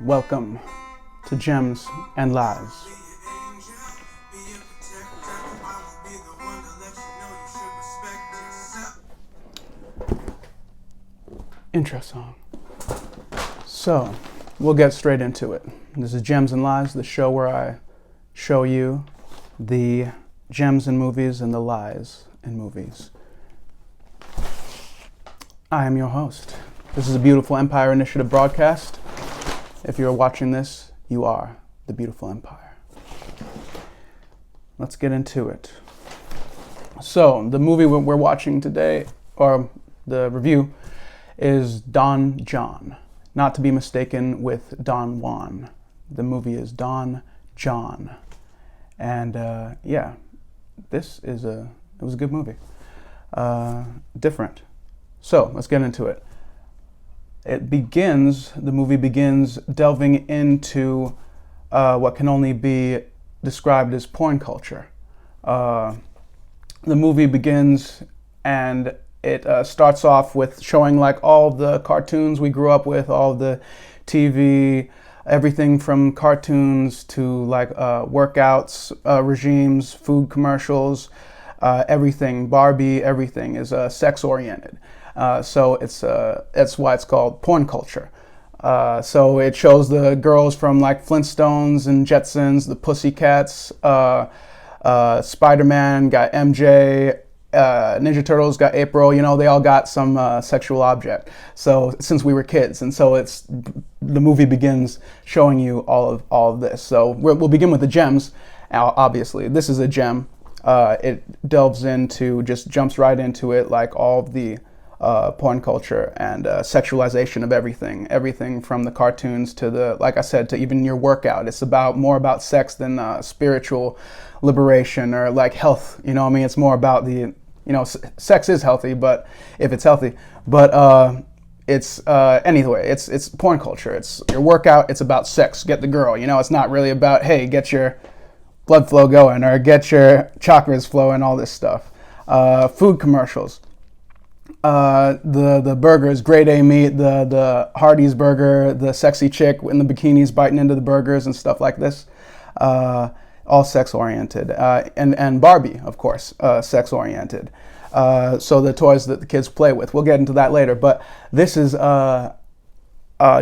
Welcome to Gems and Lies. Intro song. So, we'll get straight into it. This is Gems and Lies, the show where I show you the gems in movies and the lies in movies. I am your host. This is a Beautiful Empire Initiative broadcast. If you're watching this, you are the Beautiful Empire. Let's get into it. So, the movie we're watching today, or the review, is Don John. Not to be mistaken with Don Juan. The movie is Don John. And it was a good movie. Different. So, let's get into it. The movie begins delving into what can only be described as porn culture. The movie begins and it starts off with showing like all the cartoons we grew up with, all the TV, everything from cartoons to like workouts, regimes, food commercials, everything, Barbie, everything is sex oriented. So that's why it's called porn culture. So it shows the girls from like Flintstones and Jetsons, the Pussycats, Spider-Man got MJ, Ninja Turtles got April, they all got some sexual object. So since we were kids, and so the movie begins showing you all of this. So we'll begin with the gems. Obviously, this is a gem. It jumps right into it, like all of the porn culture and sexualization of everything from the cartoons to like I said, to even your workout. It's more about sex than spiritual liberation or like health. It's more about sex is healthy, but if it's healthy, but anyway, it's porn culture. It's your workout. It's about sex. Get the girl. It's not really about, hey, get your blood flow going or get your chakras flowing, all this stuff. Food commercials. The burgers, grade A meat, the Hardee's burger, the sexy chick in the bikinis biting into the burgers and stuff like this. All sex oriented. And Barbie, of course, sex oriented. So the toys that the kids play with. We'll get into that later, but this is a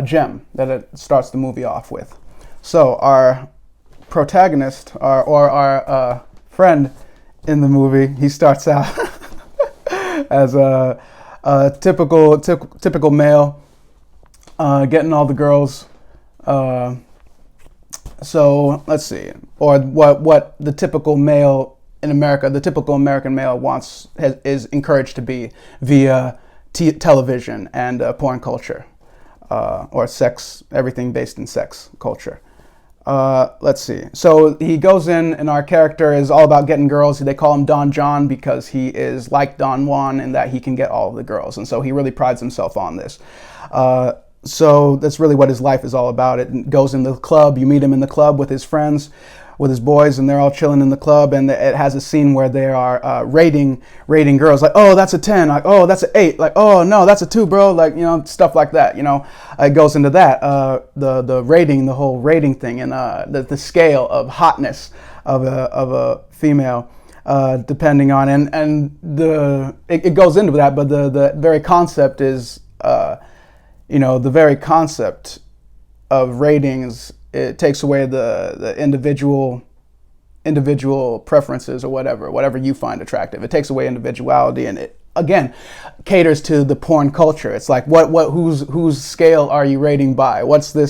gem that it starts the movie off with. So our protagonist, or our friend in the movie, he starts out as a typical male, getting all the girls. So let's see, or what the typical male in America, the typical American male is encouraged to be via television and porn culture, or sex, everything based in sex culture. Let's see. So he goes in, and our character is all about getting girls. They call him Don John because he is like Don Juan in that he can get all of the girls. And so he really prides himself on this. So that's really what his life is all about. It goes in the club. You meet him in the club with his friends, with his boys, and they're all chilling in the club. And it has a scene where they are rating girls. Like, oh, that's a 10. Like, oh, that's an 8. Like, oh, no, that's a 2, bro. Like, stuff like that. It goes into that. The rating, the whole rating thing, and the scale of hotness of a female, depending on, it goes into that. But the very concept is, the very concept of ratings, it takes away the individual preferences or whatever you find attractive. It takes away individuality, and it again caters to the porn culture. It's like whose scale are you rating by? What is the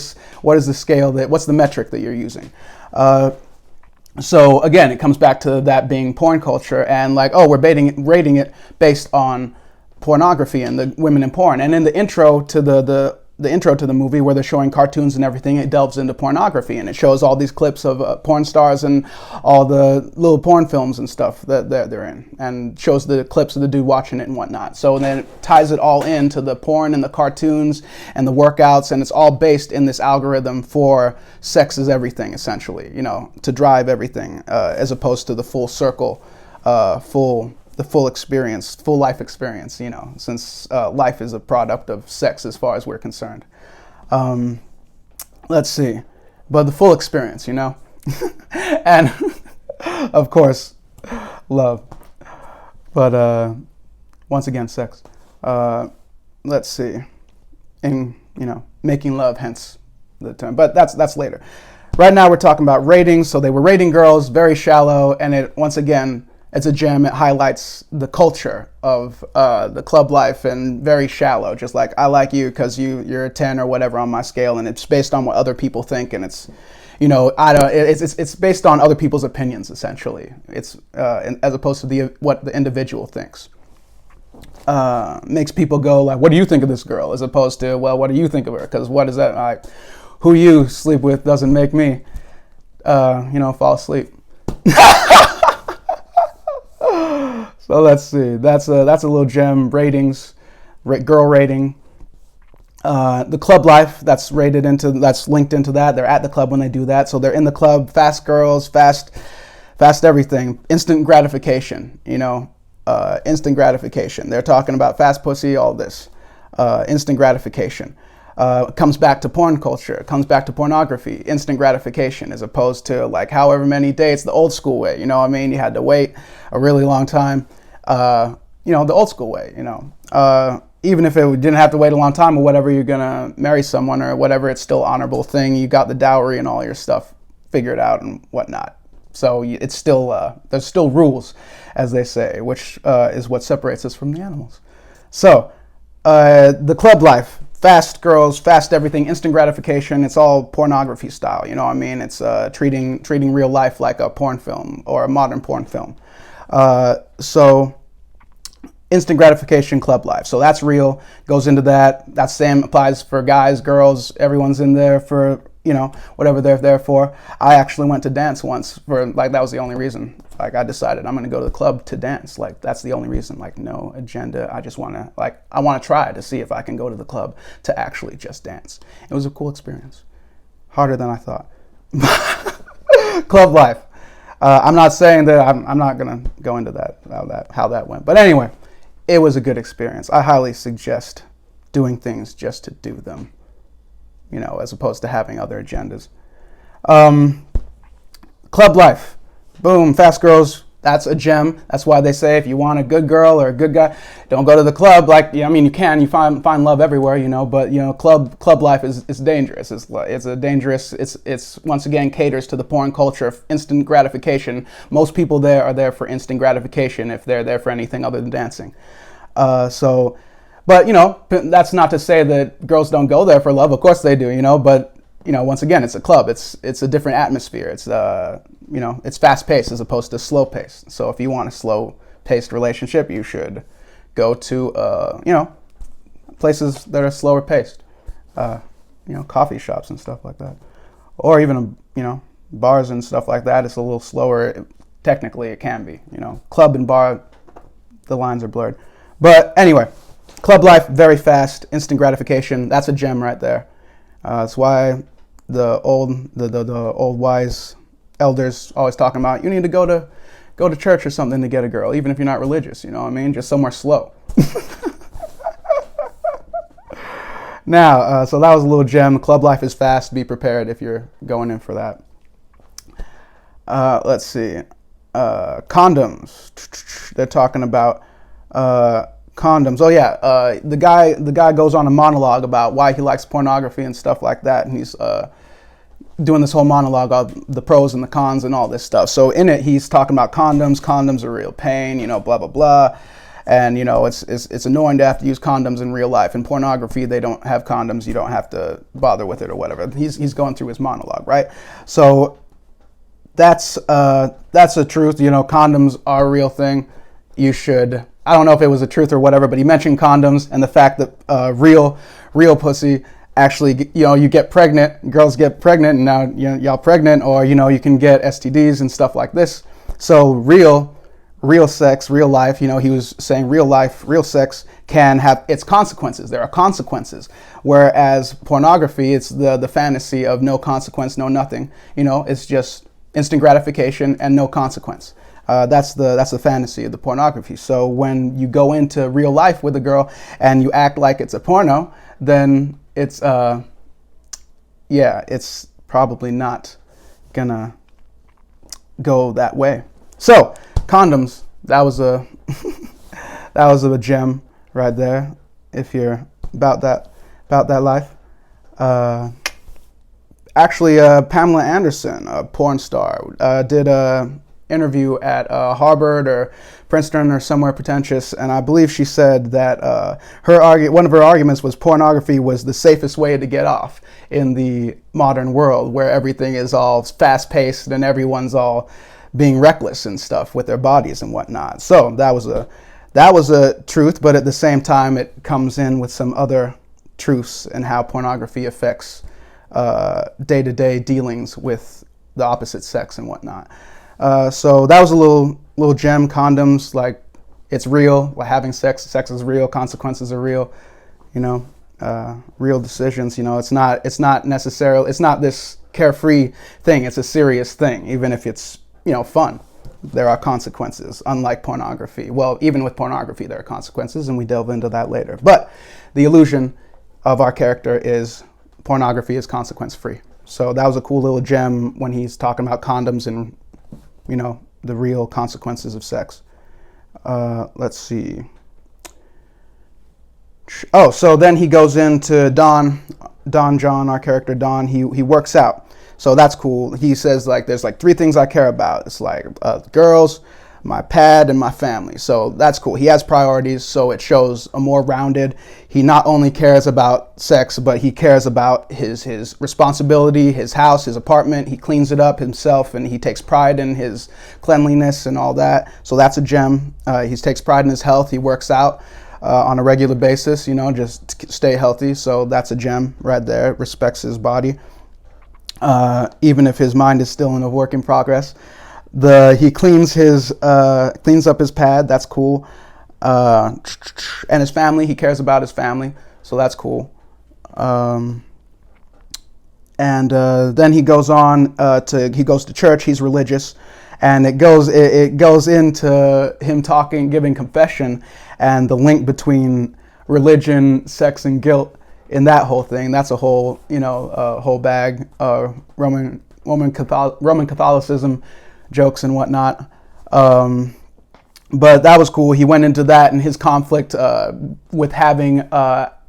scale what's the metric that you're using? So again, it comes back to that being porn culture, and like, oh, we're rating it based on pornography and the women in porn. And in the intro to the intro to the movie, where they're showing cartoons and everything, it delves into pornography, and it shows all these clips of porn stars and all the little porn films and stuff that they're in, and shows the clips of the dude watching it and whatnot. So then it ties it all into the porn and the cartoons and the workouts, and it's all based in this algorithm for sex is everything, essentially, to drive everything, as opposed to the full circle, the full experience, full life experience, since life is a product of sex as far as we're concerned. let's see, but the full experience, you know, and of course, love. But once again, sex. Let's see, in making love, hence the term. But that's later. Right now, we're talking about ratings. So they were rating girls, very shallow, and it once again, it's a gem. It highlights the culture of the club life, and very shallow. Just like, I like you because you're a 10 or whatever on my scale, and it's based on what other people think, and it's it's based on other people's opinions essentially. It's as opposed to what the individual thinks. Makes people go like, what do you think of this girl? As opposed to, well, what do you think of her? Because what is that? Who you sleep with doesn't make me, fall asleep. So let's see. That's a little gem. Ratings, girl rating. The club life, that's linked into that. They're at the club when they do that. So they're in the club, fast girls, fast everything. Instant gratification, instant gratification. They're talking about fast pussy, all this. Instant gratification. Comes back to porn culture. It comes back to pornography. Instant gratification, as opposed to like however many dates, the old school way. You know what I mean? You had to wait a really long time. The old school way. Even if it didn't have to wait a long time or whatever, you're gonna marry someone or whatever, it's still an honorable thing. You got the dowry and all your stuff figured out and whatnot. So it's still there's still rules, as they say, which is what separates us from the animals. So the club life. Fast girls, fast everything, instant gratification. It's all pornography style, you know what I mean? It's treating real life like a porn film or a modern porn film. So instant gratification, club life. So that's real, goes into that. That same applies for guys, girls, everyone's in there for, whatever they're there for. I actually went to dance once that was the only reason. Like, I decided I'm going to go to the club to dance. Like, that's the only reason. Like, no agenda. I just want to, I want to try to see if I can go to the club to actually just dance. It was a cool experience. Harder than I thought. Club life. I'm not saying that I'm not going to go into how that went. But anyway, it was a good experience. I highly suggest doing things just to do them, as opposed to having other agendas. Club life. Boom, fast girls, that's a gem. That's why they say if you want a good girl or a good guy, don't go to the club. You find love everywhere, but club life is dangerous. It's a dangerous. It's once again caters to the porn culture of instant gratification. Most people there are there for instant gratification if they're there for anything other than dancing. But that's not to say that girls don't go there for love. Of course they do, but once again, it's a club. It's a different atmosphere. It's it's fast paced as opposed to slow paced. So if you want a slow paced relationship, you should go to places that are slower paced. Coffee shops and stuff like that, or even bars and stuff like that. It's a little slower. Technically, it can be. Club and bar, the lines are blurred. But anyway, club life, very fast, instant gratification. That's a gem right there. That's why the old wise elders always talking about you need to go to church or something to get a girl, even if you're not religious. You know what I mean? Just somewhere slow. Now, so that was a little gem. Club life is fast. Be prepared if you're going in for that. Let's see. Condoms. They're talking about condoms. Oh yeah, the guy goes on a monologue about why he likes pornography and stuff like that, and he's doing this whole monologue of the pros and the cons and all this stuff. So in it, he's talking about condoms. Condoms are real pain, blah blah blah, and it's annoying to have to use condoms in real life. In pornography, they don't have condoms. You don't have to bother with it or whatever. He's going through his monologue, right? So that's the truth. Condoms are a real thing. You should. I don't know if it was the truth or whatever, but he mentioned condoms and the fact that real pussy actually, you get pregnant, girls get pregnant, and now y'all pregnant, or you can get STDs and stuff like this. So real sex, real life. He was saying real life, real sex can have its consequences. There are consequences, whereas pornography, it's the fantasy of no consequence, no nothing. It's just instant gratification and no consequence. That's the fantasy of the pornography. So when you go into real life with a girl and you act like it's a porno, then it's yeah, it's probably not gonna go that way. So condoms, that was a that was a gem right there. If you're about that life. Actually, Pamela Anderson, a porn star, did a interview at Harvard or Princeton or somewhere pretentious, and I believe she said that one of her arguments was pornography was the safest way to get off in the modern world, where everything is all fast-paced and everyone's all being reckless and stuff with their bodies and whatnot. So that was a truth, but at the same time, it comes in with some other truths and how pornography affects day-to-day dealings with the opposite sex and whatnot. So that was a little gem. Condoms, like, it's real. Like, having sex is real. Consequences are real. Real decisions. It's not necessarily. It's not this carefree thing. It's a serious thing. Even if it's fun, there are consequences. Unlike pornography. Well, even with pornography, there are consequences, and we delve into that later. But the illusion of our character is pornography is consequence free. So that was a cool little gem when he's talking about condoms and the real consequences of sex. Let's see. Oh, so then he goes into Don John, our character Don. He works out. So that's cool. He says, like, there's like 3 things I care about. It's like girls, my pad, and my family. So that's cool. He has priorities, so it shows a more rounded. He not only cares about sex, but he cares about his responsibility, his house, his apartment. He cleans it up himself, and he takes pride in his cleanliness and all that. So that's a gem. He takes pride in his health. He works out on a regular basis, just to stay healthy. So that's a gem right there. Respects his body, even if his mind is still in a work in progress. He cleans up his pad. That's cool. And his family. He cares about his family, so that's cool. And then he goes on he goes to church. He's religious, and it goes into him giving confession, and the link between religion, sex, and guilt in that whole thing. That's a whole whole bag. Roman Catholicism jokes and whatnot. But that was cool. He went into that and his conflict with having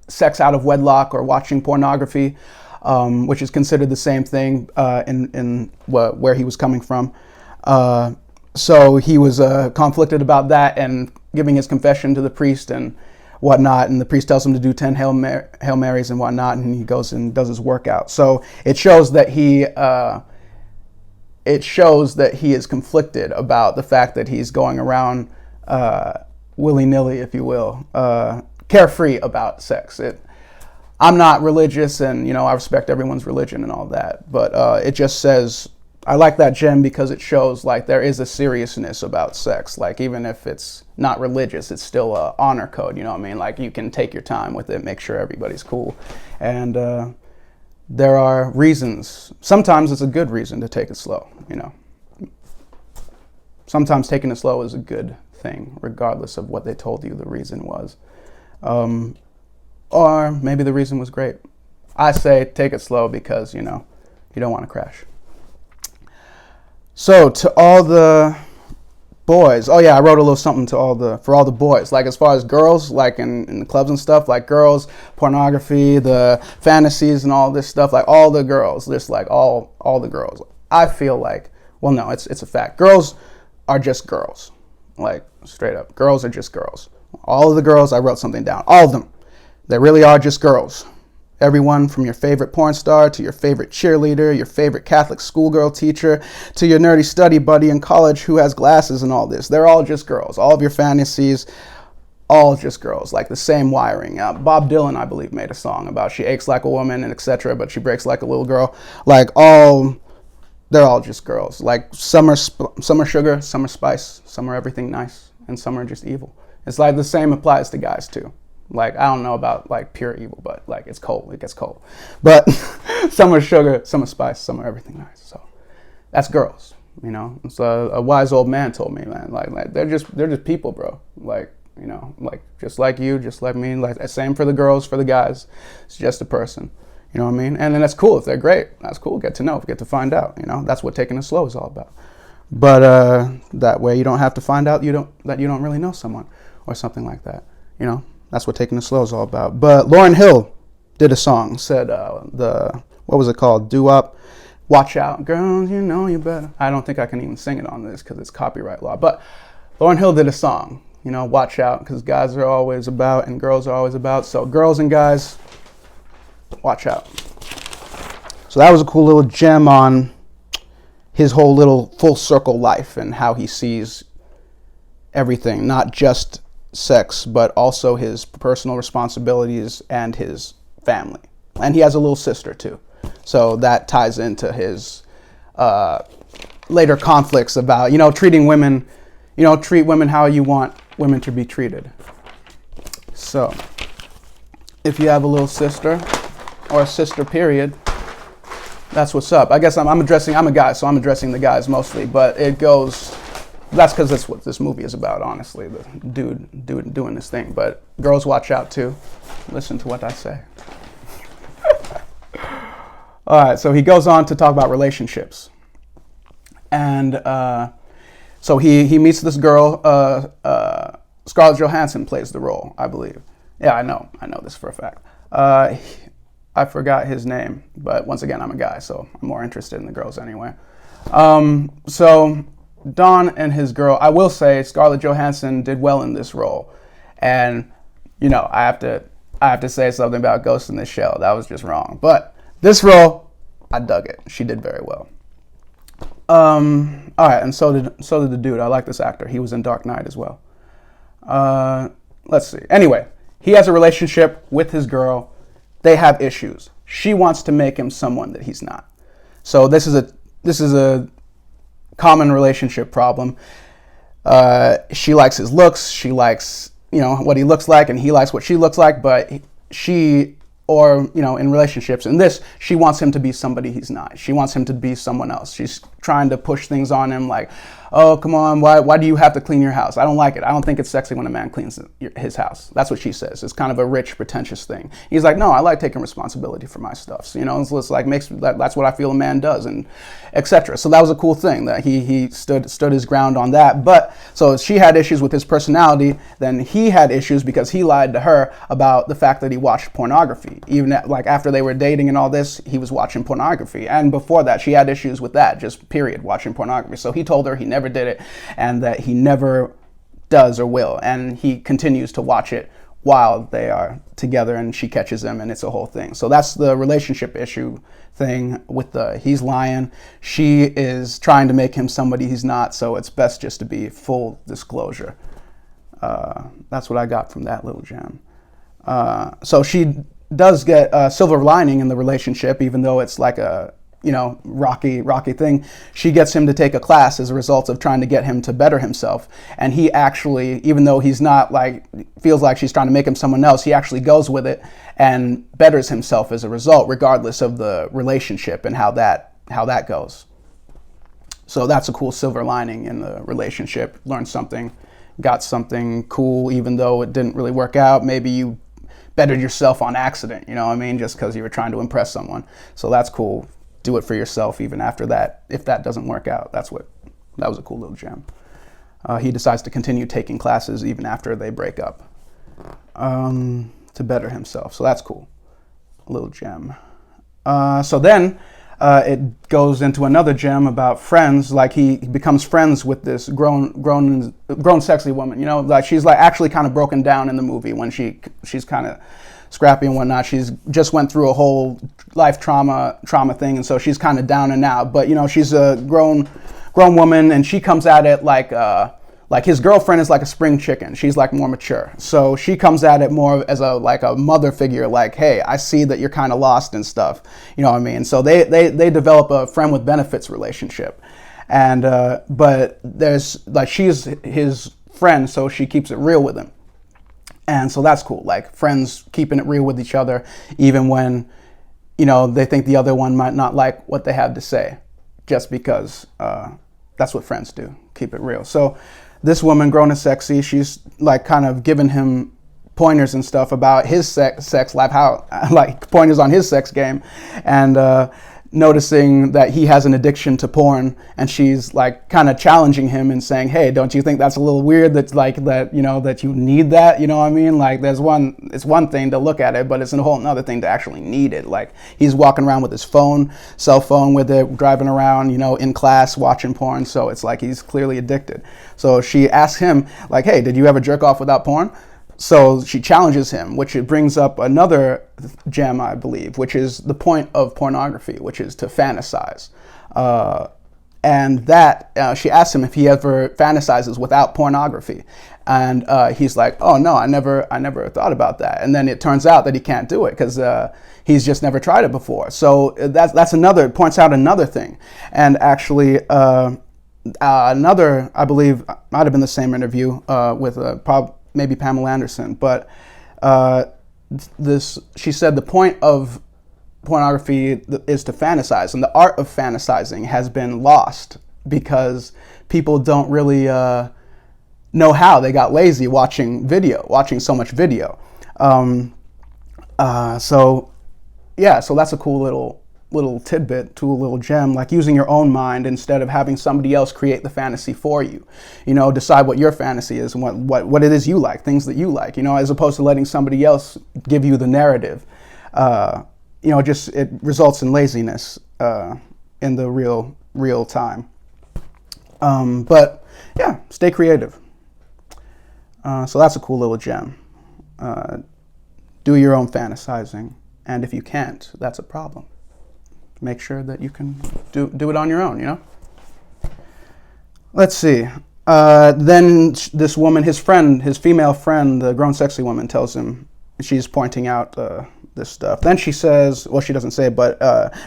sex out of wedlock or watching pornography, which is considered the same thing in where he was coming from. So he was conflicted about that and giving his confession to the priest and whatnot, and the priest tells him to do 10 Hail Marys and whatnot, and he goes and does his workout. So it shows that he is conflicted about the fact that he's going around willy-nilly, if you will, carefree about sex. I'm not religious, and I respect everyone's religion and all that, but it just says, I like that gem because it shows like there is a seriousness about sex. Like, even if it's not religious, it's still a honor code, you know what I mean? Like, you can take your time with it, make sure everybody's cool. And there are reasons. Sometimes it's a good reason to take it slow, Sometimes taking it slow is a good thing, regardless of what they told you the reason was. Or maybe the reason was great. I say take it slow because, you don't want to crash. So to all the boys, oh yeah, I wrote a little something for all the boys. Like, as far as girls, like in the clubs and stuff, like girls, pornography, the fantasies and all this stuff, like all the girls, just like all the girls. I feel like, well, no, it's a fact. Girls are just girls, like straight up. Girls are just girls. All of the girls, I wrote something down. All of them, they really are just girls. Everyone from your favorite porn star to your favorite cheerleader, your favorite Catholic schoolgirl teacher, to your nerdy study buddy in college who has glasses and all this. They're all just girls. All of your fantasies, all just girls, like the same wiring. Bob Dylan, I believe, made a song about she aches like a woman and etc., but she breaks like a little girl. Like, they're all just girls. Like, some are sugar, some are spice, some are everything nice, and some are just evil. It's like the same applies to guys too. Like, I don't know about like pure evil, but like it gets cold. But some are sugar, some are spice, some are everything nice. So that's girls, It's a wise old man told me, man. Like they're just people, bro. Like, like just like you, just like me. Like, same for the girls, for the guys. It's just a person, You know what I mean? And then that's cool if they're great. That's cool. Get to know, get to find out. You know, that's what taking it slow is all about. But that way you don't have to find out that you don't really know someone or something like that. You know, that's what taking it slow is all about. But Lauryn Hill did a song, said what was it called? Doo-wop. Watch out, girls, you know you better. I don't think I can even sing it on this because it's copyright law. But Lauryn Hill did a song, you know, watch out, because guys are always about and girls are always about. So girls and guys, watch out. So that was a cool little gem on his whole little full circle life and how he sees everything, not just sex, but also his personal responsibilities and his family. And he has a little sister too. So that ties into his later conflicts about, you know, treating women, you know, treat women how you want women to be treated. So if you have a little sister or a sister period, that's what's up. I guess I'm a guy, so I'm addressing the guys mostly, but it goes, that's because that's what this movie is about, honestly, the dude doing this thing. But girls, watch out too. Listen to what I say. All right, so he goes on to talk about relationships. And so he meets this girl, Scarlett Johansson plays the role, I believe. Yeah, I know this for a fact. I forgot his name, but once again, I'm a guy, so I'm more interested in the girls anyway. So Don and his girl, I will say Scarlett Johansson did well in this role. And, you know, I have to say something about Ghost in the Shell. That was just wrong. But this role, I dug it. She did very well. All right, and so did the dude. I like this actor. He was in Dark Knight as well. Let's see. Anyway, he has a relationship with his girl. They have issues. She wants to make him someone that he's not. So this is a common relationship problem. She likes his looks. She likes, you know, what he looks like, and he likes what she looks like. But she, or, you know, in relationships, in this, she wants him to be somebody he's not. She wants him to be someone else. She's trying to push things on him like, oh, come on, why do you have to clean your house? I don't like it. I don't think it's sexy when a man cleans his house. That's what she says. It's kind of a rich, pretentious thing. He's like, no, I like taking responsibility for my stuff. So, you know, it's like that's what I feel a man does, and etc. So that was a cool thing that he stood his ground on that. But so she had issues with his personality. Then he had issues because he lied to her about the fact that he watched pornography. Even like after they were dating and all this, he was watching pornography. And before that, she had issues with that, just period, watching pornography. So he told her he never did it and that he never does or will. And he continues to watch it while they are together, and she catches him, and it's a whole thing. So that's the relationship issue thing with he's lying. She is trying to make him somebody he's not, so it's best just to be full disclosure. That's what I got from that little gem. So she does get a silver lining in the relationship, even though it's like a, you know, rocky thing. She gets him to take a class as a result of trying to get him to better himself. And he actually, even though he's not like, feels like she's trying to make him someone else, he actually goes with it and betters himself as a result, regardless of the relationship and how that goes. So that's a cool silver lining in the relationship. Learned something, got something cool, even though it didn't really work out. Maybe you bettered yourself on accident, you know what I mean? Just because you were trying to impress someone. So that's cool. Do it for yourself even after that. If that doesn't work out, that was a cool little gem. He decides to continue taking classes even after they break up to better himself. So that's cool. A little gem. So then it goes into another gem about friends. Like he becomes friends with this grown sexy woman. You know, like she's like actually kind of broken down in the movie when she's kind of scrappy and whatnot. She's just went through a whole life trauma thing, and so she's kind of down and out. But you know, she's a grown woman, and she comes at it like his girlfriend is like a spring chicken. She's like more mature, so she comes at it more as a mother figure. Like, hey, I see that you're kind of lost and stuff. You know what I mean? So they develop a friend with benefits relationship, and but there's like she's his friend, so she keeps it real with him. And so that's cool, like friends keeping it real with each other, even when, you know, they think the other one might not like what they have to say, just because that's what friends do, keep it real. So this woman, grown and sexy, she's like kind of giving him pointers and stuff about his sex life, how like pointers on his sex game, and noticing that he has an addiction to porn, and she's like kind of challenging him and saying, hey, don't you think that's a little weird that like that, you know, that you need that, you know what I mean? Like it's one thing to look at it, but it's a whole another thing to actually need it. Like he's walking around with his cell phone with it, driving around, you know, in class watching porn, so it's like he's clearly addicted. So she asks him like, hey, did you ever jerk off without porn? So she challenges him, which it brings up another gem, I believe, which is the point of pornography, which is to fantasize. And that she asks him if he ever fantasizes without pornography. And he's like, oh, no, I never thought about that. And then it turns out that he can't do it because he's just never tried it before. So that's another, points out another thing. And actually, another, I believe, might have been the same interview with maybe Pamela Anderson, but she said the point of pornography is to fantasize, and the art of fantasizing has been lost because people don't really know how. They got lazy watching so much video. So that's a cool little tidbit, to a little gem, like using your own mind instead of having somebody else create the fantasy for you. You know, decide what your fantasy is and what it is you like, things that you like, you know, as opposed to letting somebody else give you the narrative. You know, just it results in laziness in the real time. But yeah, stay creative. So that's a cool little gem. Do your own fantasizing, and if you can't, that's a problem. Make sure that you can do it on your own, you know? Let's see. Then this woman, his female friend, the grown sexy woman, tells him, she's pointing out this stuff. Then she says, well, she doesn't say, but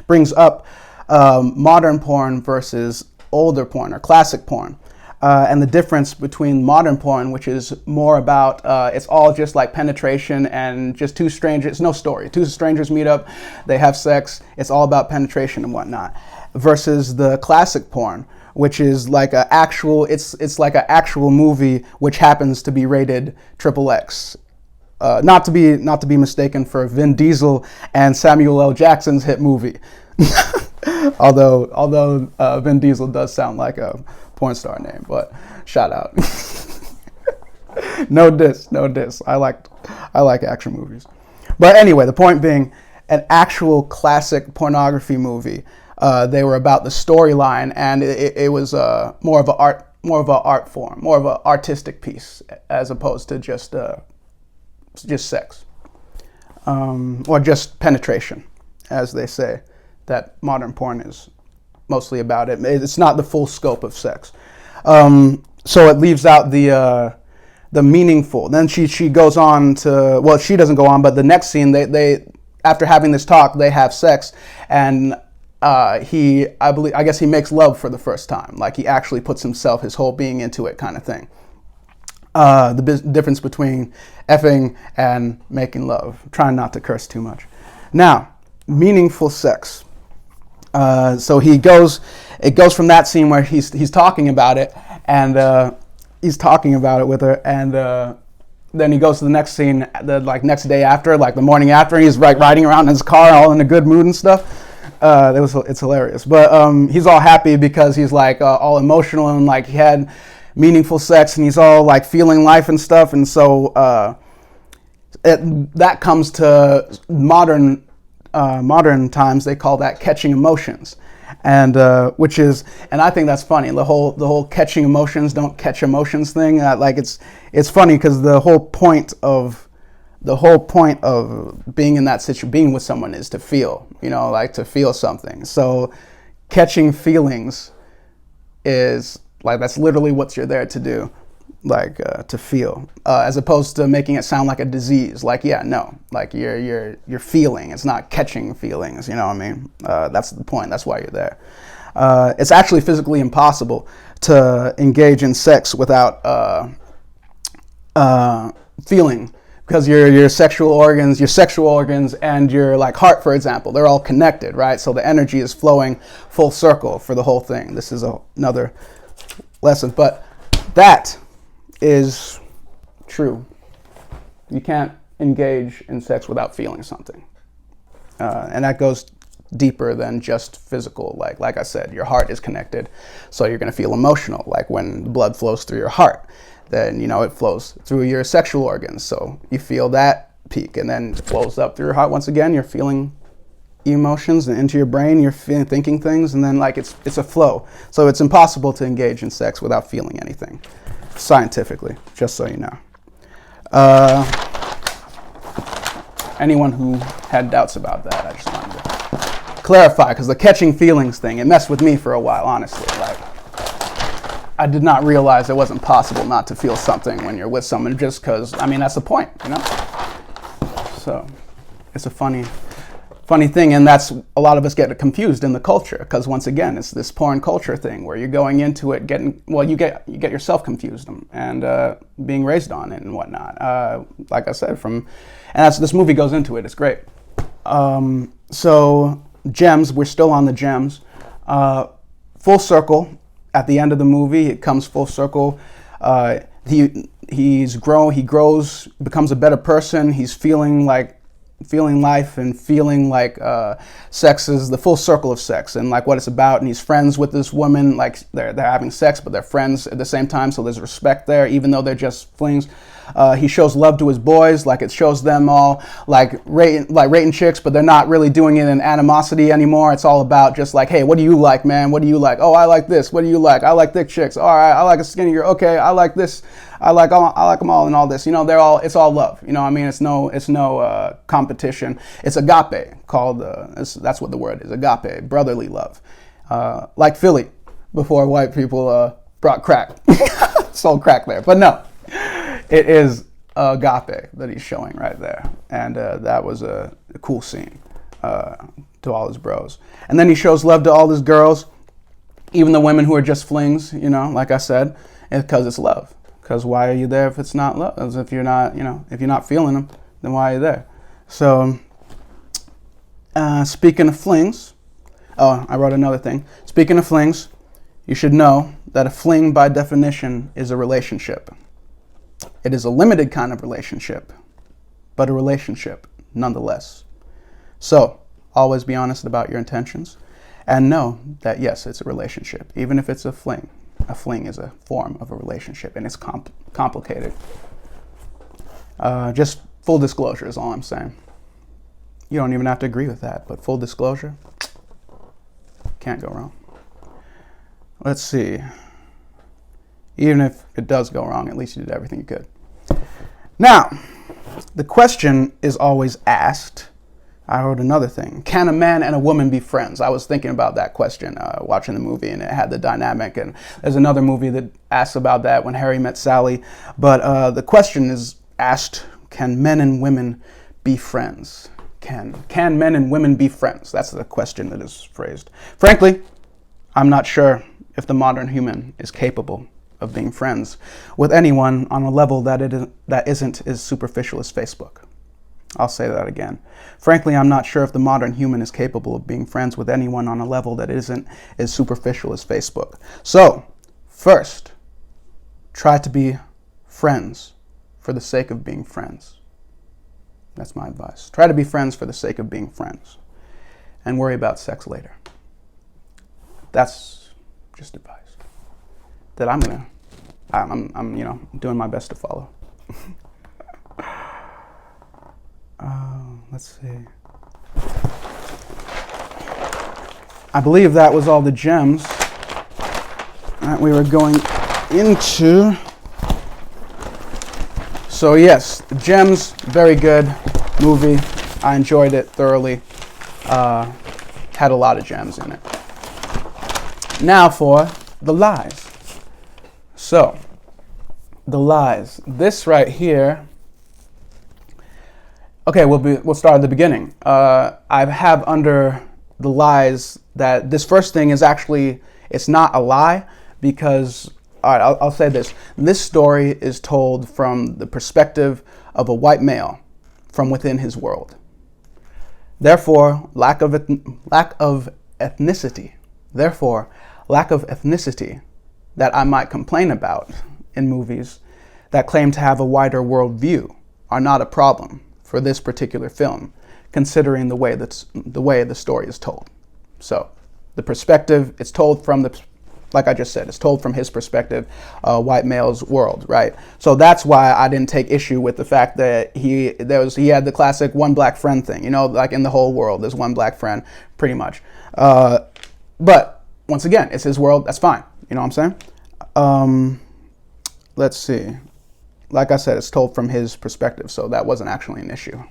brings up modern porn versus older porn or classic porn. And the difference between modern porn, which is more about, it's all just like penetration and just two strangers, no story. Two strangers meet up, they have sex, it's all about penetration and whatnot. Versus the classic porn, which is like it's like an actual movie which happens to be rated XXX. Not to be mistaken for Vin Diesel and Samuel L. Jackson's hit movie. although Vin Diesel does sound like a porn star name, but shout out. No diss. I like action movies. But anyway, the point being, an actual classic pornography movie. They were about the storyline, and it was more of an art form, more of an artistic piece, as opposed to just sex, or just penetration, as they say that modern porn is mostly about. It's not the full scope of sex. So it leaves out the meaningful. Then she goes on to, well, she doesn't go on, but the next scene, they after having this talk, they have sex, and I guess he makes love for the first time. Like he actually puts his whole being into it, kind of thing. The difference between effing and making love. Trying not to curse too much. Now, meaningful sex. So it goes from that scene where he's talking about it, and he's talking about it with her, and then he goes to the next scene, the next day after, like the morning after, and he's like riding around in his car, all in a good mood and stuff. It's hilarious, but he's all happy because he's like all emotional and like he had meaningful sex, and he's all like feeling life and stuff, and so that comes to modern times. They call that catching emotions, and I think that's funny. The whole catching emotions, don't catch emotions thing. It's funny because the whole point of being in that situation, being with someone, is to feel, like to feel something. So catching feelings is like, that's literally what you're there to do, like to feel, as opposed to making it sound like a disease. Like, yeah, no, like you're feeling. It's not catching feelings. You know what I mean? That's the point. That's why you're there. It's actually physically impossible to engage in sex without feeling, because your sexual organs and your like heart, for example, they're all connected, right? So the energy is flowing full circle for the whole thing. This is another lesson, but that is true. You can't engage in sex without feeling something. And that goes deeper than just physical. Like I said, your heart is connected, so you're going to feel emotional. Like when blood flows through your heart, then it flows through your sexual organs, so you feel that peak, and then it flows up through your heart once again. You're feeling emotions, and into your brain you're thinking things, and then it's a flow. So it's impossible to engage in sex without feeling anything, scientifically, just so you know. Anyone who had doubts about that, I just wanted to clarify, because the catching feelings thing, it messed with me for a while, honestly. Like, I did not realize it wasn't possible not to feel something when you're with someone, just because, that's the point, So it's a funny thing, and that's a lot of us get confused in the culture, because once again, it's this porn culture thing where you're going into it you get yourself confused and being raised on it and whatnot. Like I said, this movie goes into it. It's great. So gems, we're still on the gems. Full circle at the end of the movie. It comes full circle. He grows, becomes a better person. He's feeling life and feeling like sex is the full circle of sex and like what it's about. And he's friends with this woman, like they're having sex, but they're friends at the same time. So there's respect there, even though they're just flings. He shows love to his boys, like it shows them all like rating chicks, but they're not really doing it in animosity anymore. It's all about just like, hey, what do you like, man? What do you like? Oh, I like this. What do you like? I like thick chicks. All right, I like a skinny girl. Okay, I like this. I like them all and all this. It's all love. It's no competition. It's agape, called that's what the word is. Agape, brotherly love. Like Philly, before white people brought crack, sold crack there. But no, it is agape that he's showing right there, and that was a cool scene to all his bros. And then he shows love to all his girls, even the women who are just flings. Like I said, because it's love. Because why are you there if it's not love? If you're not feeling them, then why are you there? So, speaking of flings, I wrote another thing. Speaking of flings, you should know that a fling by definition is a relationship. It is a limited kind of relationship, but a relationship nonetheless. So, always be honest about your intentions and know that yes, it's a relationship, even if it's a fling. A fling is a form of a relationship, and it's complicated. Just full disclosure is all I'm saying. You don't even have to agree with that, but full disclosure, can't go wrong. Let's see. Even if it does go wrong, at least you did everything you could. Now, the question is always asked. I wrote another thing. Can a man and a woman be friends? I was thinking about that question watching the movie, and it had the dynamic. And there's another movie that asks about that, When Harry Met Sally. But the question is asked, can men and women be friends? Can men and women be friends? That's the question that is phrased. Frankly, I'm not sure if the modern human is capable of being friends with anyone on a level that isn't as superficial as Facebook. I'll say that again. Frankly, I'm not sure if the modern human is capable of being friends with anyone on a level that isn't as superficial as Facebook. So, first, try to be friends for the sake of being friends. That's my advice. Try to be friends for the sake of being friends, and worry about sex later. That's just advice that I'm doing my best to follow. Let's see. I believe that was all the gems that we were going into. So yes, the gems, very good movie. I enjoyed it thoroughly. Had a lot of gems in it. Now for the lies. So, the lies. This right here. Okay, we'll start at the beginning. I have under the lies that this first thing is actually, it's not a lie because, all right, I'll say this. This story is told from the perspective of a white male from within his world. Therefore, lack of ethnicity that I might complain about in movies that claim to have a wider world view are not a problem for this particular film, considering the way the story is told. So the perspective, it's told from like I just said, it's told from his perspective, white male's world, right? So that's why I didn't take issue with the fact that he had the classic one black friend thing, like in the whole world, there's one black friend, pretty much. But once again, it's his world, that's fine. You know what I'm saying? Let's see. Like I said, it's told from his perspective, so that wasn't actually an issue.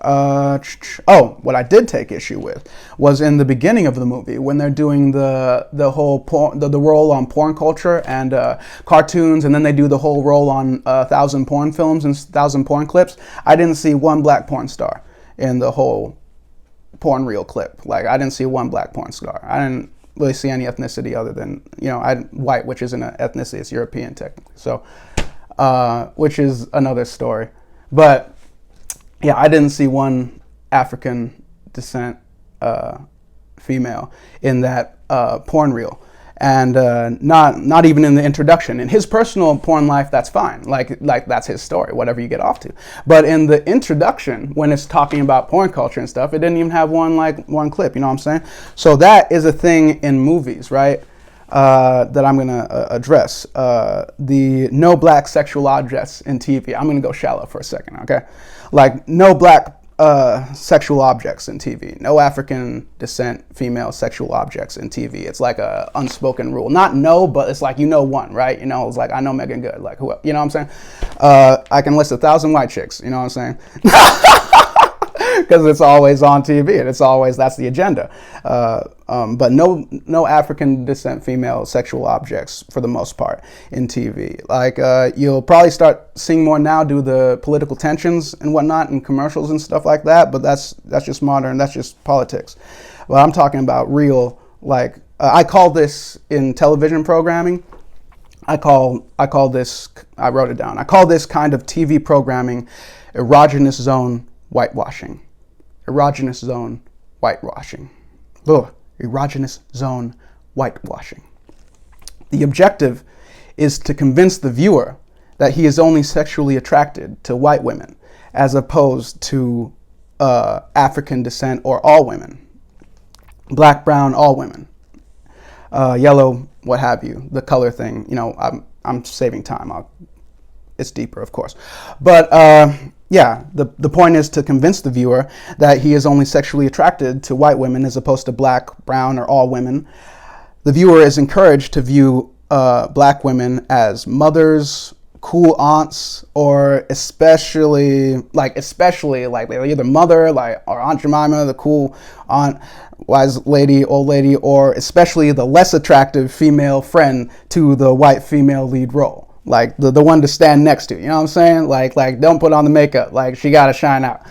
What I did take issue with was in the beginning of the movie when they're doing the whole the role on porn culture and cartoons, and then they do the whole role on 1,000 porn films and 1,000 porn clips. I didn't see one black porn star in the whole porn reel clip. Like, I didn't see one black porn star. I didn't really see any ethnicity other than white, which isn't an ethnicity, it's European technically. So, which is another story, but. Yeah, I didn't see one African descent female in that porn reel, and not even in the introduction. In his personal porn life, that's fine. Like that's his story, whatever you get off to. But in the introduction, when it's talking about porn culture and stuff, it didn't even have one clip. You know what I'm saying? So that is a thing in movies, right? That I'm gonna address. The no black sexual objects in TV. I'm gonna go shallow for a second, okay? Like, no black sexual objects in TV. No African descent female sexual objects in TV. It's like a unspoken rule. Not no, but it's like, one, right? It's like, I know Megan Good. Like, who? You know what I'm saying? I can list 1,000 white chicks. You know what I'm saying? Because it's always on TV, and that's the agenda. But no African descent female sexual objects for the most part in TV. Like, you'll probably start seeing more now due to the political tensions and whatnot in commercials and stuff like that. But that's just modern. That's just politics. Well, I'm talking about real. Like, I call this in television programming. I call this. I wrote it down. I call this kind of TV programming erogenous zone whitewashing. Erogenous zone whitewashing. Ugh. Erogenous zone whitewashing. The objective is to convince the viewer that he is only sexually attracted to white women, as opposed to African descent or all women. Black, brown, all women. Yellow, what have you. The color thing, I'm saving time. It's deeper, of course. But yeah, the point is to convince the viewer that he is only sexually attracted to white women as opposed to black, brown, or all women. The viewer is encouraged to view black women as mothers, cool aunts, or especially like they're either mother, or Aunt Jemima, the cool aunt, wise lady, old lady, or especially the less attractive female friend to the white female lead role. Like the one to stand next to, you know what I'm saying? Like don't put on the makeup, like she gotta shine out.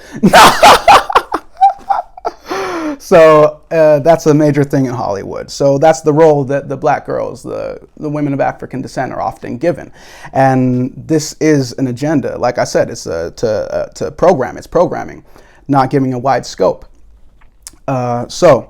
So that's a major thing in Hollywood. So that's the role that the black girls, the women of African descent, are often given. And this is an agenda. Like I said, it's to program. It's programming, not giving a wide scope. Actually,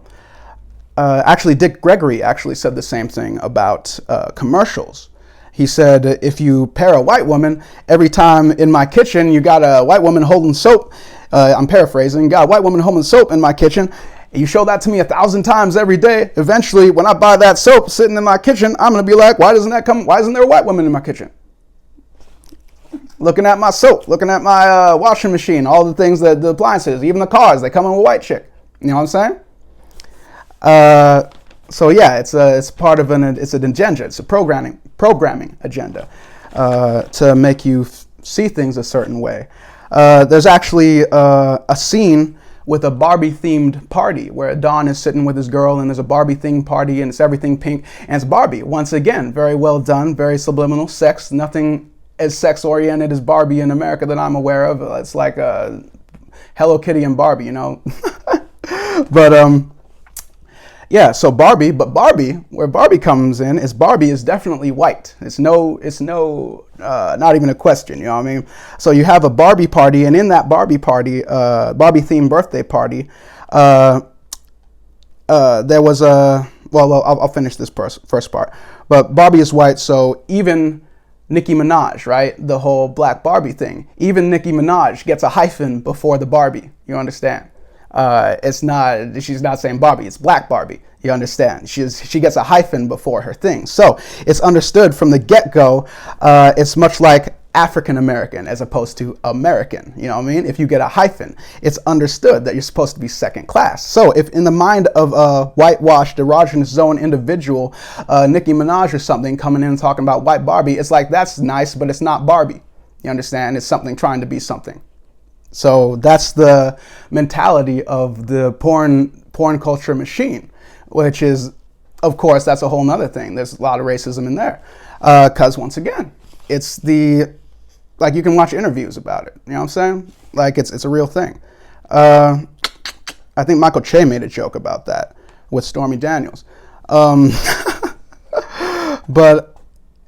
Dick Gregory actually said the same thing about commercials. He said, if you pair a white woman, every time in my kitchen you got a white woman holding soap, I'm paraphrasing, got a white woman holding soap in my kitchen, you show that to me 1,000 times every day, eventually when I buy that soap sitting in my kitchen, I'm going to be like, why isn't there a white woman in my kitchen? Looking at my soap, looking at my washing machine, all the things that the appliances, even the cars, they come in with a white chick. You know what I'm saying? So yeah, it's part of it's an agenda. It's a programming agenda to make you see things a certain way. There's actually a scene with a Barbie-themed party where Don is sitting with his girl and there's a Barbie-themed party and it's everything pink and it's Barbie. Once again, very well done, very subliminal. Sex, nothing as sex-oriented as Barbie in America that I'm aware of. It's like Hello Kitty and Barbie, you know. But yeah, so Barbie, where Barbie comes in is Barbie is definitely white. It's not even a question, you know what I mean? So you have a Barbie party, and in that Barbie party, Barbie-themed birthday party, there was I'll finish this first part. But Barbie is white, so even Nicki Minaj, right? The whole Black Barbie thing. Even Nicki Minaj gets a hyphen before the Barbie. You understand? She's not saying Barbie, it's Black Barbie. You understand? She gets a hyphen before her thing. So it's understood from the get-go. It's much like African American as opposed to American. You know what I mean? If you get a hyphen, it's understood that you're supposed to be second class. So if in the mind of a whitewashed, erogenous zone individual, Nicki Minaj or something coming in and talking about white Barbie, it's like, that's nice, but it's not Barbie. You understand? It's something trying to be something. So that's the mentality of the porn culture machine, which is, of course, that's a whole nother thing. There's a lot of racism in there. Because once again, it's like you can watch interviews about it. You know what I'm saying? Like it's a real thing. I think Michael Che made a joke about that with Stormy Daniels. But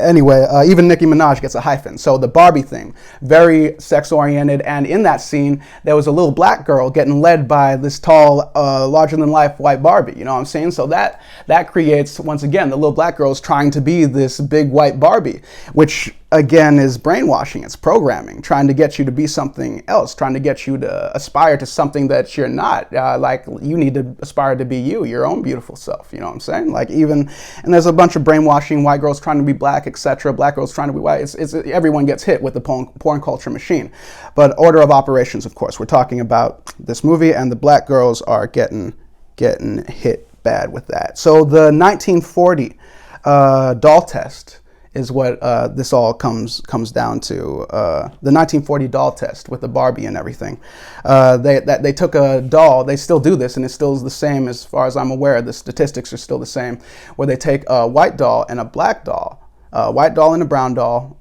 anyway, even Nicki Minaj gets a hyphen. So the Barbie thing, very sex-oriented. And in that scene, there was a little black girl getting led by this tall, larger-than-life white Barbie. You know what I'm saying? So that creates, once again, the little black girl is trying to be this big white Barbie, which, again, is brainwashing. It's programming, trying to get you to be something else, trying to get you to aspire to something that you're not. Like, you need to aspire to be you, your own beautiful self. You know what I'm saying? Like, and there's a bunch of brainwashing, white girls trying to be black, etc. Black girls trying to be white. Everyone gets hit with the porn culture machine. But order of operations, of course, we're talking about this movie, and the black girls are getting hit bad with that. So the 1940 doll test is what this all comes down to. The 1940 doll test with the Barbie and everything. They took a doll. They still do this, and it still is the same as far as I'm aware. The statistics are still the same, where they take a white doll and a black doll, a white doll and a brown doll,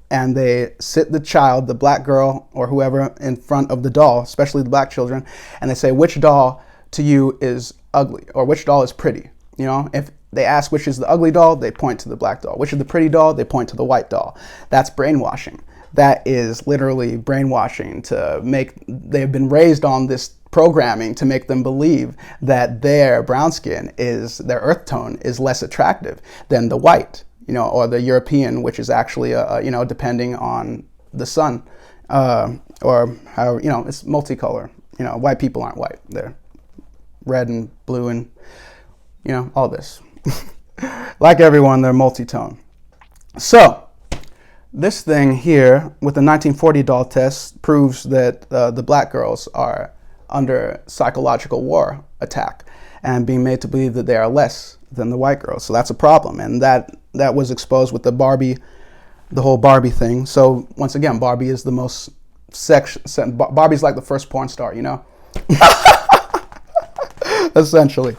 and they sit the child, the black girl or whoever, in front of the doll, especially the black children, and they say, which doll to you is ugly, or which doll is pretty? You know, if they ask which is the ugly doll, they point to the black doll. Which is the pretty doll, they point to the white doll. That's brainwashing. That is literally brainwashing they've been raised on this programming to make them believe that their brown skin their earth tone is less attractive than the white, you know, or the European, which is actually, you know, depending on the sun, or how, you know, it's multicolor. You know, white people aren't white. They're red and blue and, you know, all this. Like everyone, they're multi-tone. So this thing here with the 1940 doll test proves that the black girls are under psychological war attack and being made to believe that they are less than the white girls. So that's a problem. And that was exposed with the whole Barbie thing. So once again, Barbie is the most Barbie's like the first porn star, you know? Essentially.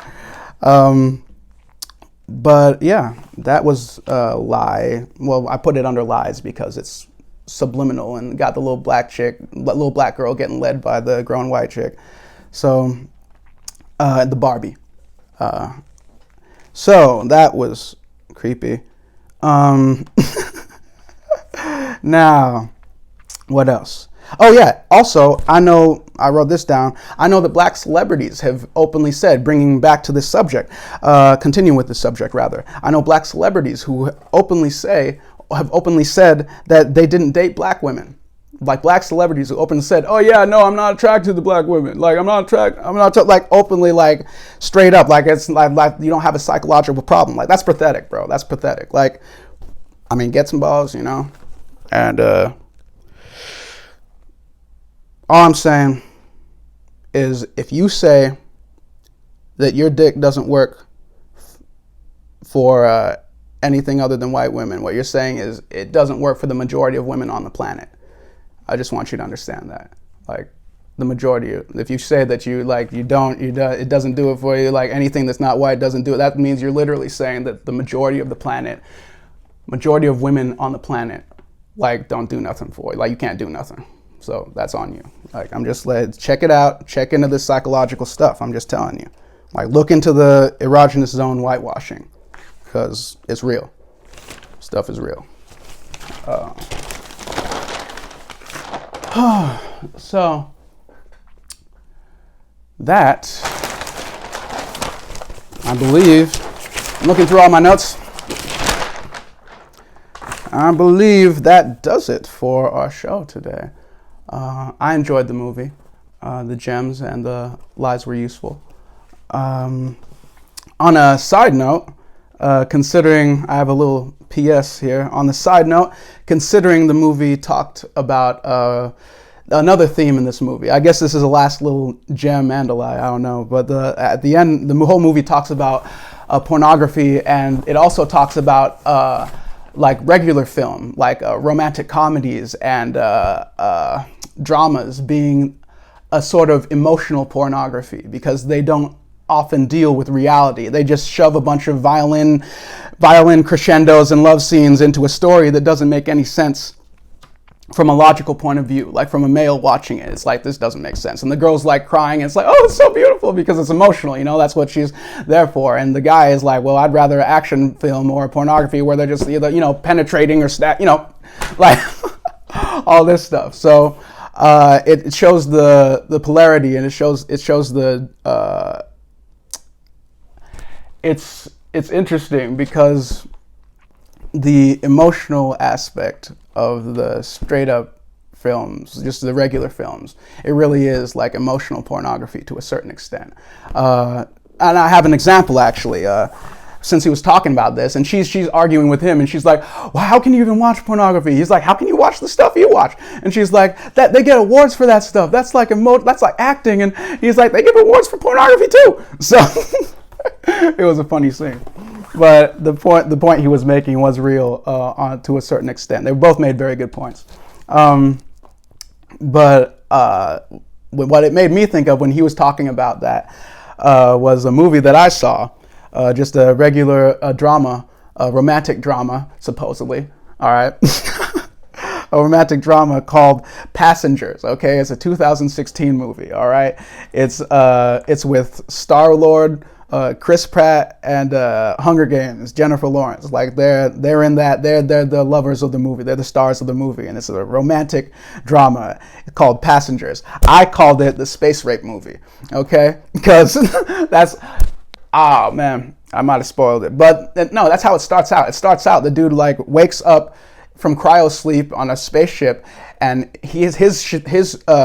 But yeah, that was a lie. Well, I put it under lies because it's subliminal and got the little black girl getting led by the grown white chick. So, the Barbie. So that was creepy. Now, what else? Oh yeah, also, I wrote this down, I know that black celebrities have openly said, bringing back to this subject, continuing with this subject rather, I know black celebrities who have openly said that they didn't date black women. Like black celebrities who openly said, oh yeah, no, I'm not attracted to black women. Like like openly, like straight up, like it's like you don't have a psychological problem. Like that's pathetic, bro. That's pathetic. Like, I mean, get some balls, you know? And, all I'm saying is if you say that your dick doesn't work for anything other than white women, what you're saying is it doesn't work for the majority of women on the planet. I just want you to understand that. Like the majority, if you say that it doesn't do it for you, like anything that's not white doesn't do it, that means you're literally saying that the majority of women on the planet, like don't do nothing for you. Like you can't do nothing. So that's on you. Like, I'm just check it out. Check into this psychological stuff. I'm just telling you. Like, look into the erogenous zone whitewashing because it's real. Stuff is real. So that, I believe, I'm looking through all my notes. I believe that does it for our show today. I enjoyed the movie. The gems and the lies were useful. On a side note, considering I have a little PS here, on the side note, considering the movie talked about another theme in this movie. I guess this is the last little gem and a lie, I don't know. But at the end, the whole movie talks about pornography, and it also talks about like regular film, like romantic comedies and dramas being a sort of emotional pornography because they don't often deal with reality. They just shove a bunch of violin crescendos and love scenes into a story that doesn't make any sense from a logical point of view. Like from a male watching it, it's like, this doesn't make sense. And the girl's like crying, and it's like, oh, it's so beautiful because it's emotional, you know, that's what she's there for. And the guy is like, well, I'd rather action film or pornography where they're just either, you know, penetrating or you know, like all this stuff. So it shows the polarity, and it shows the it's interesting because the emotional aspect of the straight up films, just the regular films, it really is like emotional pornography to a certain extent. And I have an example actually. Since he was talking about this, and she's arguing with him, and she's like, well, how can you even watch pornography? He's like, how can you watch the stuff you watch? And she's like, that they get awards for that stuff. That's like that's like acting. And he's like, they give awards for pornography too. So it was a funny scene. But the point he was making was real to a certain extent. They both made very good points. But what it made me think of when he was talking about that was a movie that I saw, just a regular drama, a romantic drama, supposedly. All right. A romantic drama called Passengers. Okay, it's a 2016 movie. All right, it's with Star-Lord, Chris Pratt, and Hunger Games, Jennifer Lawrence. Like they're in that. They're the lovers of the movie. They're the stars of the movie, and it's a romantic drama called Passengers. I called it the space rape movie. Okay, because that's. Oh man, I might have spoiled it, but no, that's how it starts out. It starts out the dude like wakes up from cryo sleep on a spaceship, and his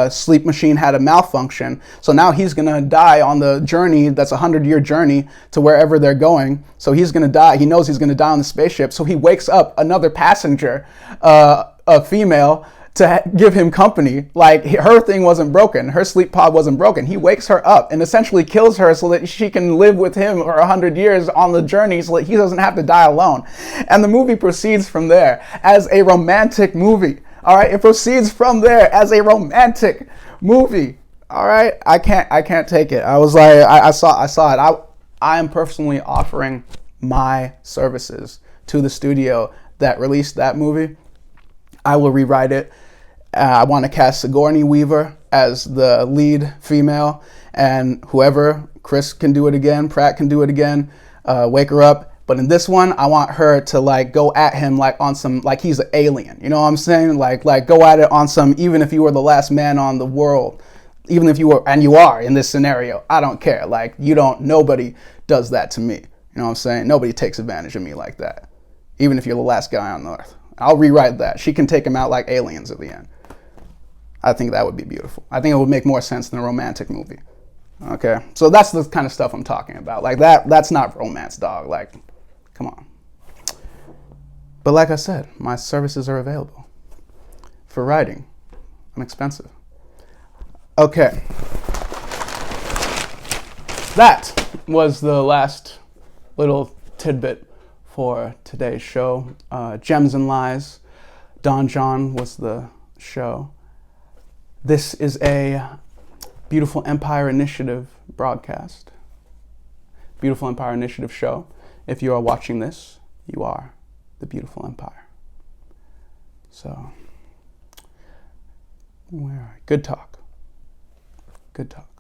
sleep machine had a malfunction. So now he's gonna die on the journey. That's a 100-year journey to wherever they're going. So he's gonna die. He knows he's gonna die on the spaceship. So he wakes up another passenger, a female, to give him company. Like her thing wasn't broken. Her sleep pod wasn't broken. He wakes her up and essentially kills her so that she can live with him for 100 years on the journey so that he doesn't have to die alone. And the movie proceeds from there as a romantic movie. All right. It proceeds from there as a romantic movie. All right. I can't take it. I was like, I saw it. I am personally offering my services to the studio that released that movie. I will rewrite it. I want to cast Sigourney Weaver as the lead female, and whoever, Chris can do it again, Pratt can do it again, wake her up. But in this one, I want her to like go at him like on some, like he's an alien. You know what I'm saying? Like go at it on some, even if you were the last man on the world, even if you were, and you are in this scenario, I don't care. Like nobody does that to me. You know what I'm saying? Nobody takes advantage of me like that. Even if you're the last guy on earth. I'll rewrite that. She can take him out like aliens at the end. I think that would be beautiful. I think it would make more sense than a romantic movie. Okay, so that's the kind of stuff I'm talking about. Like that's not romance, dog. Like, come on. But like I said, my services are available for writing. I'm expensive. Okay. That was the last little tidbit for today's show. Gems and Lies. Don John was the show. This is a Beautiful Empire Initiative broadcast. Beautiful Empire Initiative show. If you are watching this, you are the Beautiful Empire. So, good talk. Good talk.